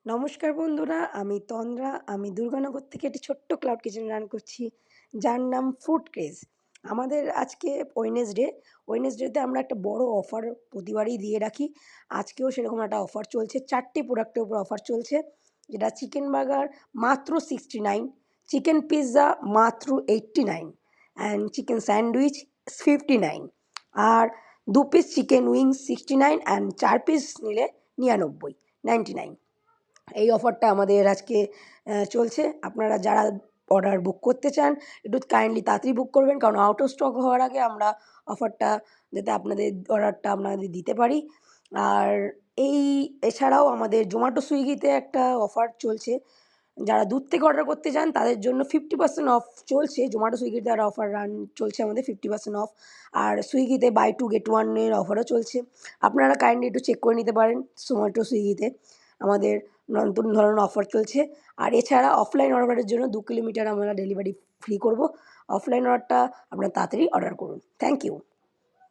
নমস্কার বন্ধুরা, আমি তন্দ্রা। আমি দুর্গানগর থেকে একটি ছোট্ট ক্লাউড কিচেন রান করছি, যার নাম ফুড ক্রেজ। আমাদের আজকে ওয়েডনেসডেতে আমরা একটা বড় অফার প্রতিবারই দিয়ে রাখি। আজকেও সেরকম একটা অফার চলছে। 4টে প্রোডাক্টের উপর অফার চলছে, যেটা চিকেন বার্গার মাত্র 69, চিকেন পিৎজা মাত্র 89, অ্যান্ড চিকেন স্যান্ডউইচ 59, আর 2 piece chicken wings 69, and 4 piece নিলে 99, 99। এই অফারটা আমাদের আজকে চলছে। আপনারা যারা অর্ডার বুক করতে চান, একটু কাইন্ডলি তাড়াতাড়ি বুক করবেন, কারণ আউট অফ স্টক হওয়ার আগে আমরা অফারটা যাতে আপনাদের অর্ডারটা আপনাদের দিতে পারি। আর এছাড়াও আমাদের জোম্যাটো সুইগিতে একটা অফার চলছে। যারা দূর থেকে অর্ডার করতে চান তাদের জন্য 50% অফ চলছে। জোম্যাটো সুইগিতে একটা অফার রান চলছে আমাদের, 50% অফ। আর সুইগিতে বাই 2 গেট 1 এর অফারও চলছে। আপনারা কাইন্ডলি একটু চেক করে নিতে পারেন জোম্যাটো সুইগিতে। আমাদের নতুন ধরনের অফার চলছে। আর এছাড়া অফলাইন অর্ডারের জন্য 2 কিলোমিটার আমরা ডেলিভারি ফ্রি করব। অফলাইন অর্ডারটা আপনারা তাড়াতাড়ি অর্ডার করুন। Thank you.